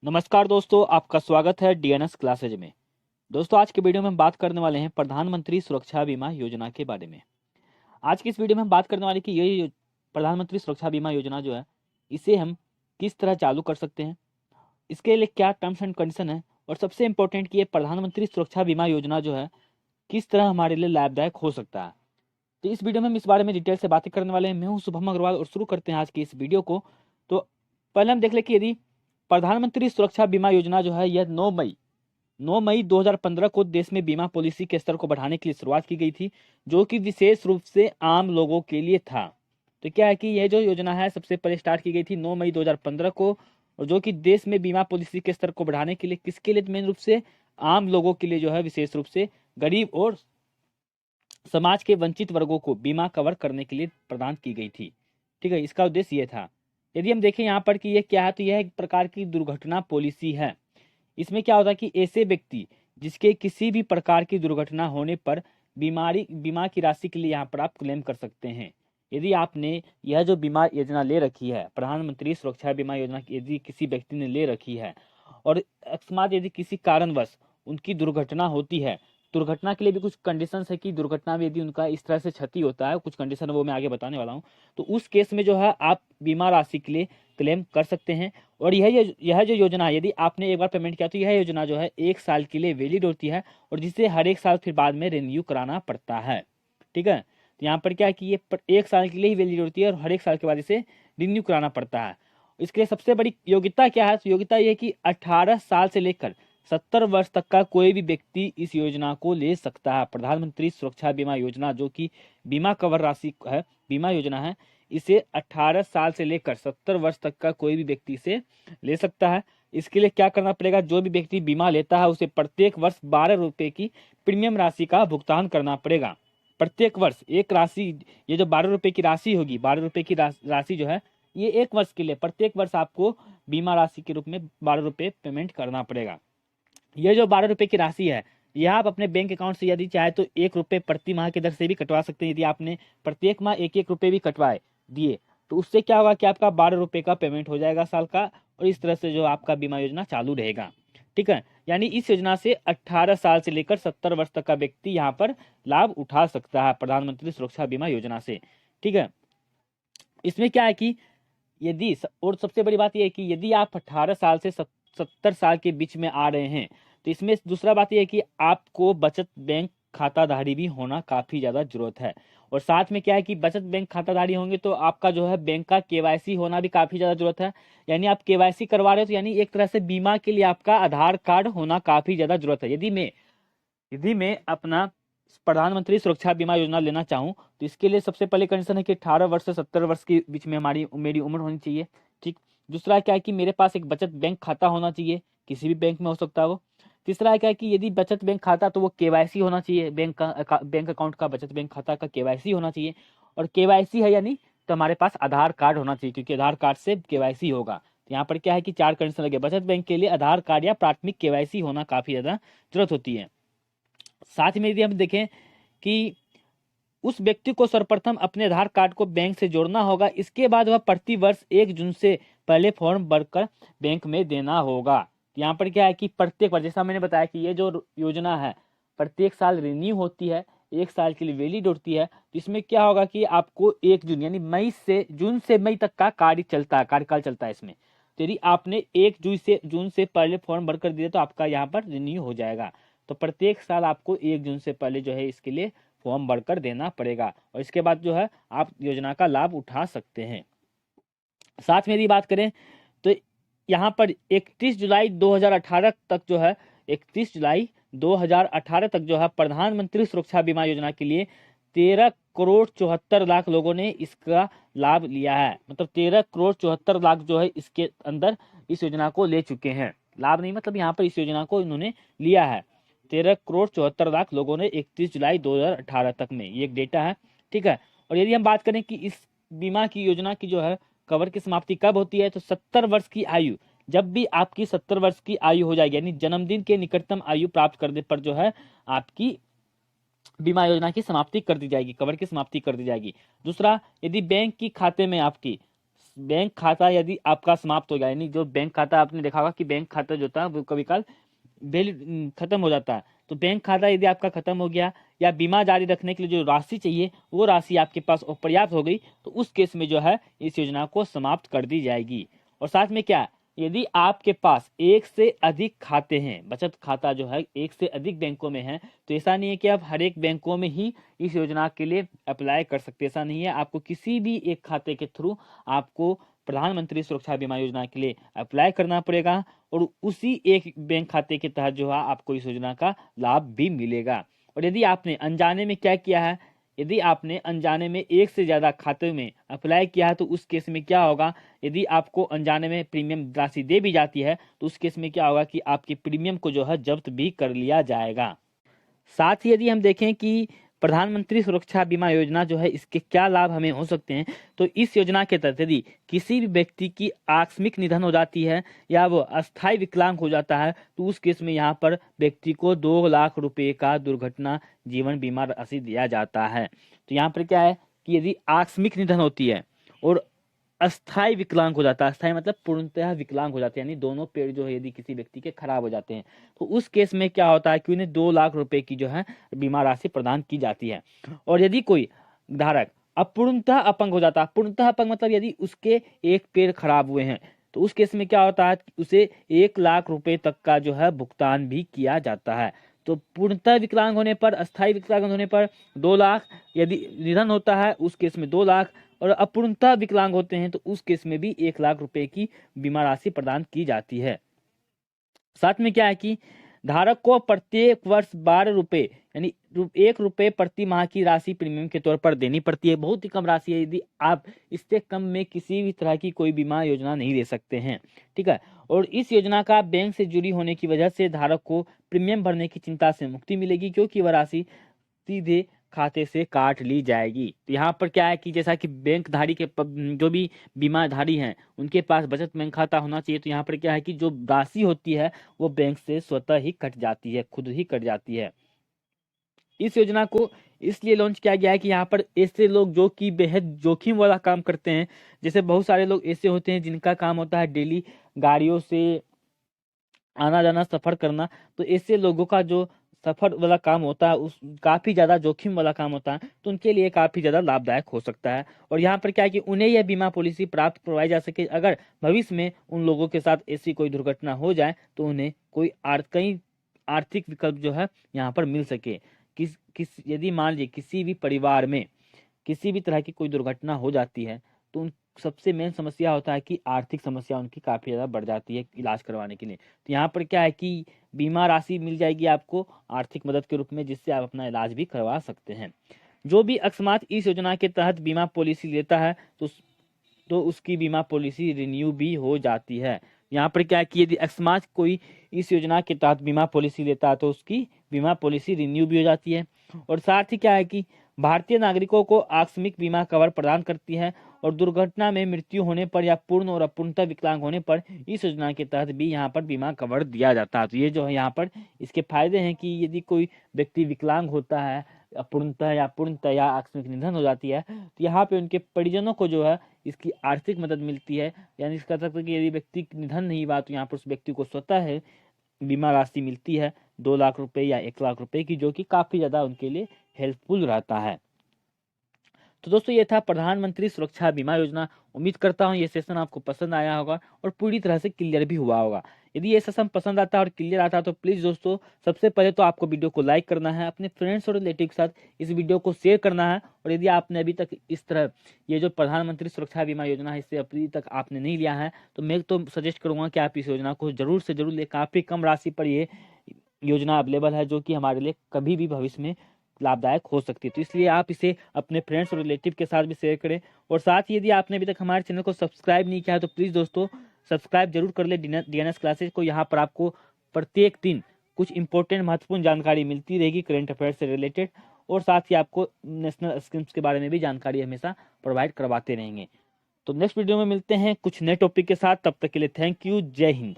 नमस्कार दोस्तों, आपका स्वागत है डीएनएस क्लासेज में। दोस्तों, आज के वीडियो में हम बात करने वाले हैं प्रधानमंत्री सुरक्षा बीमा योजना के बारे में। आज की इस वीडियो में हम बात करने वाले कि ये प्रधानमंत्री सुरक्षा बीमा योजना जो है, इसे हम किस तरह चालू कर सकते हैं, इसके लिए क्या टर्म्स एंड कंडीशन है, और सबसे इम्पोर्टेंट कि ये प्रधानमंत्री सुरक्षा बीमा योजना जो है किस तरह हमारे लिए लाभदायक हो सकता है। तो इस वीडियो में हम इस बारे में डिटेल से बातें करने वाले हैं। मैं हूँ शुभम अग्रवाल और शुरू करते हैं आज की इस वीडियो को। तो पहले हम देख लें कि यदि प्रधानमंत्री सुरक्षा बीमा योजना जो है यह 9 मई 2015 को देश में बीमा पॉलिसी के स्तर को बढ़ाने के लिए शुरुआत की गई थी, जो कि विशेष रूप से आम लोगों के लिए था। तो क्या है कि यह जो योजना है सबसे पहले स्टार्ट की गई थी 9 मई 2015 को, और जो कि देश में बीमा पॉलिसी के स्तर को बढ़ाने के लिए किसके लिए, मेन रूप से आम लोगों के लिए जो है, विशेष रूप से गरीब और समाज के वंचित वर्गों को बीमा कवर करने के लिए प्रदान की गई थी। ठीक है, इसका उद्देश्य यह था। यदि हम देखें यहाँ पर कि यह क्या है, तो यह एक प्रकार की दुर्घटना पॉलिसी है। इसमें क्या होता है कि ऐसे व्यक्ति जिसके किसी भी प्रकार की दुर्घटना होने पर बीमा की राशि के लिए यहाँ पर आप क्लेम कर सकते हैं। यदि आपने यह जो बीमा योजना ले रखी है, प्रधानमंत्री सुरक्षा बीमा योजना, यदि किसी व्यक्ति ने ले रखी है और अकस्मात यदि किसी कारणवश उनकी दुर्घटना होती है, दुर्घटना के लिए भी कुछ कंडीशंस है कि दुर्घटना में यदि उनका इस तरह से क्षति होता है, कुछ कंडीशन वो मैं आगे बताने वाला हूँ, तो उस केस में जो है आप बीमा राशि के लिए क्लेम कर सकते हैं। और यह जो योजना है, यदि आपने एक बार पेमेंट किया तो यह योजना जो है 1 साल के लिए वैलिड होती है, और जिसे हर 1 साल फिर बाद में रिन्यू कराना पड़ता है। ठीक है, तो यहाँ पर क्या है कि ये 1 साल के लिए ही वैलिड होती है और हर 1 साल के बाद इसे रिन्यू कराना पड़ता है। इसके लिए सबसे बड़ी योग्यता क्या है, तो योग्यता यह है कि 18 साल से लेकर 70 वर्ष तक का कोई भी व्यक्ति इस योजना को ले सकता है। प्रधानमंत्री सुरक्षा बीमा योजना जो कि बीमा कवर राशि है, बीमा योजना है, इसे 18 साल से लेकर 70 वर्ष तक का कोई भी व्यक्ति इसे ले सकता है। इसके लिए क्या करना पड़ेगा, जो भी व्यक्ति बीमा लेता है उसे प्रत्येक वर्ष 12 रुपए की प्रीमियम राशि का भुगतान करना पड़ेगा। प्रत्येक वर्ष एक राशि, ये जो 12 रुपए की राशि होगी, 12 रुपए की राशि जो है, ये 1 वर्ष के लिए प्रत्येक वर्ष आपको बीमा राशि के रूप में 12 रुपए पेमेंट करना पड़ेगा। ये जो 12 रुपए की राशि है, यह आप अपने बैंक अकाउंट से यदि चाहे तो 1 रुपए प्रति माह की दर से भी कटवा सकते हैं। यदि आपने प्रत्येक माह 1-1 रुपए भी कटवाए दिए, तो उससे क्या होगा कि आपका 12 रुपए का पेमेंट हो जाएगा साल का, और इस तरह से जो आपका बीमा योजना चालू रहेगा। ठीक है, यानी इस योजना से 18 साल से लेकर 70 वर्ष तक का व्यक्ति यहाँ पर लाभ उठा सकता है, प्रधानमंत्री सुरक्षा बीमा योजना से। ठीक है, इसमें क्या है कि यदि, और सबसे बड़ी बात यह है कि यदि आप 18 साल से 70 साल के बीच में आ रहे हैं, तो इसमें दूसरा बात यह है कि आपको बचत बैंक खाताधारी भी होना काफी ज्यादा जरूरत है। और साथ में क्या है कि बचत बैंक खाताधारी होंगे तो आपका जो है बैंक का केवाईसी होना भी काफी ज्यादा जरूरत है। यानी आप केवाईसी करवा रहे हो, तो यानी एक तरह से बीमा के लिए आपका आधार कार्ड होना काफी ज्यादा जरूरत है। यदि मैं अपना प्रधानमंत्री सुरक्षा बीमा योजना लेना चाहूँ, तो इसके लिए सबसे पहले कंडीशन है कि 18 वर्ष से 70 वर्ष के बीच में मेरी उम्र होनी चाहिए। ठीक, दूसरा क्या है कि मेरे पास एक बचत बैंक खाता होना चाहिए, किसी भी बैंक में हो सकता है वो। तीसरा क्या है कि यदि बचत बैंक खाता, तो वो केवाईसी होना चाहिए, बैंक अकाउंट का, बचत बैंक खाता का केवाईसी होना चाहिए। और केवाईसी है यानी तो हमारे पास आधार कार्ड होना चाहिए, क्योंकि आधार कार्ड से केवाईसी होगा। तो यहाँ पर क्या है कि 4 कंडीशन लगे। बचत बैंक के लिए आधार कार्ड या प्राथमिक केवाईसी होना काफी ज्यादा जरूरत होती है। साथ में यदि हम देखें कि उस व्यक्ति को सर्वप्रथम अपने आधार कार्ड को बैंक से जोड़ना होगा, इसके बाद वह प्रति वर्ष 1 जून से पहले फॉर्म भरकर बैंक में देना होगा। यहाँ पर क्या है कि प्रत्येक वर्ष, जैसा मैंने बताया कि ये जो योजना है प्रत्येक साल रिन्यू होती है, 1 साल के लिए वैलिड होती है। तो इसमें क्या होगा कि आपको 1 जून यानी जून से मई तक का कार्यकाल चलता है इसमें। तो यदि आपने 1 जून से पहले फॉर्म भरकर दिया तो आपका यहाँ पर रिन्यू हो जाएगा। तो प्रत्येक साल आपको 1 जून से पहले जो है इसके लिए फॉर्म भरकर देना पड़ेगा, और इसके बाद जो है आप योजना का लाभ उठा सकते हैं। साथ में यदि बात करें तो यहाँ पर 31 जुलाई 2018 तक जो है, 31 जुलाई 2018 तक जो है प्रधानमंत्री सुरक्षा बीमा योजना के लिए 13 करोड़ 74 लाख लोगों ने इसका लाभ लिया है। मतलब 13 करोड़ 74 लाख जो है इसके अंदर इस योजना को ले चुके हैं। लाभ नहीं, मतलब यहाँ पर इस योजना को इन्होंने लिया है। 13 करोड़ 74 लाख लोगों ने 31 जुलाई 2018 तक में, ये एक डेटा है। ठीक है, और यदि हम बात करें कि इस बीमा की योजना की जो है कवर की समाप्ति कब होती है, तो 70 वर्ष की आयु, जब भी आपकी 70 वर्ष की आयु हो जाएगी, यानी जन्मदिन के निकटतम आयु प्राप्त करने पर जो है आपकी बीमा योजना की समाप्ति कर दी जाएगी, कवर की समाप्ति कर दी जाएगी। दूसरा, यदि बैंक की खाते में आपकी बैंक खाता यदि आपका समाप्त हो गया, यानी जो बैंक खाता आपने देखा होगा कि बैंक खाता जो था वो कभी काल खत्म हो जाता है, तो बैंक खाता यदि आपका खत्म हो गया या बीमा जारी रखने के लिए जो राशि चाहिए वो राशि आपके पास अपर्याप्त हो गई, तो उस केस में जो है इस योजना को समाप्त कर दी जाएगी। और साथ में क्या, यदि आपके पास एक से अधिक खाते हैं, बचत खाता जो है एक से अधिक बैंकों में है, तो ऐसा नहीं है कि आप हर एक बैंकों में ही इस योजना के लिए अप्लाई कर सकते, ऐसा नहीं है। आपको किसी भी एक खाते के थ्रू आपको प्रधानमंत्री सुरक्षा बीमा योजना के लिए अप्लाई करना पड़ेगा और उसी एक बैंक खाते के तहत जो है आपको इस योजना का लाभ भी मिलेगा। और यदि आपने अनजाने में क्या किया है, यदि आपने अनजाने में एक से ज्यादा खाते में अप्लाई किया है, तो उस केस में क्या होगा, यदि आपको अनजाने में प्रीमियम राशि दे भी जाती है, तो उस केस में क्या होगा कि आपके प्रीमियम को जो है जब्त भी कर लिया जाएगा। साथ ही यदि हम देखें कि प्रधानमंत्री सुरक्षा बीमा योजना जो है इसके क्या लाभ हमें हो सकते हैं, तो इस योजना के तहत यदि किसी भी व्यक्ति की आकस्मिक निधन हो जाती है या वो अस्थायी विकलांग हो जाता है, तो उस केस में यहाँ पर व्यक्ति को 2 लाख रुपए का दुर्घटना जीवन बीमा राशि दिया जाता है। तो यहाँ पर क्या है कि यदि आकस्मिक निधन होती है और अस्थायी विकलांग हो जाता है, अस्थायी मतलब पूर्णतः विकलांग हो जाते हैं, यानी दोनों पैर जो है यदि किसी व्यक्ति के खराब हो जाते हैं, तो उस केस में क्या होता है कि उन्हें 2 लाख रुपए की जो है बीमा राशि प्रदान की जाती है। और यदि कोई धारक अपूर्णतः अपंग हो जाता है, पूर्णतः अपंग मतलब यदि उसके एक पैर खराब हुए हैं, तो उस केस में क्या होता है उसे 1 लाख रुपए तक का जो है भुगतान भी किया जाता है। तो पूर्णतः विकलांग होने पर, अस्थायी विकलांग होने पर 2 लाख, यदि निधन होता है उस केस में 2 लाख, और अपूर्णतः विकलांग होते हैं तो उस केस में भी 1 लाख रुपए की बीमा राशि प्रदान की जाती है। साथ में क्या है कि धारक को प्रत्येक वर्ष 12 रुपए यानी 1 रुपए प्रति माह की राशि प्रीमियम के तौर पर देनी पड़ती है। बहुत ही कम राशि है, यदि आप इससे कम में किसी भी तरह की कोई बीमा योजना नहीं ले सकते हैं, ठीक है। और इस योजना का बैंक से जुड़ी होने की वजह से धारक को प्रीमियम भरने की चिंता से मुक्ति मिलेगी, क्योंकि वह राशि सीधे खाते से काट ली जाएगी। तो यहाँ पर क्या है कि जैसा कि बैंक धारी के जो भी बीमा धारी हैं उनके पास बचत बैंक खाता होना चाहिए, तो यहाँ पर क्या है कि जो राशि होती है वो बैंक से स्वतः ही कट जाती है, खुद ही कट जाती है। इस योजना को इसलिए लॉन्च किया गया है कि यहाँ पर ऐसे लोग जो कि बेहद जोखिम वाला काम करते हैं, जैसे बहुत सारे लोग ऐसे होते हैं जिनका काम होता है डेली गाड़ियों से आना जाना, सफर करना, तो ऐसे लोगों का जो सफर वाला काम होता है उस काफी ज्यादा जोखिम वाला काम होता है, तो उनके लिए काफी ज्यादा लाभदायक हो सकता है। और यहाँ पर क्या है कि उन्हें यह बीमा पॉलिसी प्राप्त करवाई जा सके, अगर भविष्य में उन लोगों के साथ ऐसी कोई दुर्घटना हो जाए तो उन्हें कई आर्थिक विकल्प जो है यहाँ पर मिल सके। यदि मान लीजिए किसी भी परिवार में किसी भी तरह की कोई दुर्घटना हो जाती है, तो उन सबसे मेन समस्या होता है कि आर्थिक समस्या उनकी काफी ज्यादा बढ़ जाती है इलाज करवाने के लिए। तो यहाँ पर क्या है कि बीमा राशि मिल जाएगी आपको आर्थिक मदद के रूप में, जिससे आप अपना इलाज भी करवा सकते हैं। जो भी अकस्मात इस योजना के तहत बीमा पॉलिसी लेता है तो उसकी बीमा पॉलिसी रिन्यू भी हो जाती है। यहाँ पर क्या है कि यदि अकस्मात कोई इस योजना के तहत बीमा पॉलिसी लेता है तो उसकी बीमा पॉलिसी रिन्यू भी हो जाती है। और साथ ही क्या है कि भारतीय नागरिकों को आकस्मिक बीमा कवर प्रदान करती है, और दुर्घटना में मृत्यु होने पर या पूर्ण और अपूर्णतः विकलांग होने पर इस योजना के तहत भी यहाँ पर बीमा कवर दिया जाता है। तो ये जो है यहाँ पर इसके फायदे हैं कि यदि कोई व्यक्ति विकलांग होता है, अपूर्णतः या पूर्णतः या आकस्मिक निधन हो जाती है, तो यहाँ पे उनके परिजनों को जो है इसकी आर्थिक मदद मिलती है। यानी इसका मतलब कि यदि व्यक्ति निधन नहीं हुआ तो यहाँ पर उस व्यक्ति को स्वतः है बीमा राशि मिलती है 2 लाख रुपए या 1 लाख रुपए की, जो कि काफी ज्यादा उनके लिए हेल्पफुल रहता है। तो दोस्तों ये था प्रधानमंत्री सुरक्षा बीमा योजना। उम्मीद करता हूँ ये सेशन आपको पसंद आया होगा और पूरी तरह से क्लियर भी हुआ होगा। यदि ये सेशन पसंद आता है और क्लियर आता है तो प्लीज दोस्तों सबसे पहले तो आपको वीडियो को लाइक करना है, अपने फ्रेंड्स और रिलेटिव के साथ इस वीडियो को शेयर करना है। और यदि आपने अभी तक इस तरह ये जो प्रधानमंत्री सुरक्षा बीमा योजना है इससे अभी तक आपने नहीं लिया है तो मैं तो सजेस्ट करूंगा कि आप इस योजना को जरूर से जरूर ले। काफी कम राशि पर ये योजना अवेलेबल है जो कि हमारे लिए कभी भी भविष्य में लाभदायक हो सकती है। तो इसलिए आप इसे अपने फ्रेंड्स और रिलेटिव के साथ भी शेयर करें। और साथ ही यदि आपने अभी तक हमारे चैनल को सब्सक्राइब नहीं किया है तो प्लीज दोस्तों सब्सक्राइब जरूर कर ले डीएनएस क्लासेज को। यहाँ पर आपको प्रत्येक दिन कुछ इंपॉर्टेंट महत्वपूर्ण जानकारी मिलती रहेगी करंट अफेयर से रिलेटेड, और साथ ही आपको नेशनल स्कीम्स के बारे में भी जानकारी हमेशा प्रोवाइड करवाते रहेंगे। तो नेक्स्ट वीडियो में मिलते हैं कुछ नए टॉपिक के साथ, तब तक के लिए थैंक यू, जय हिंद।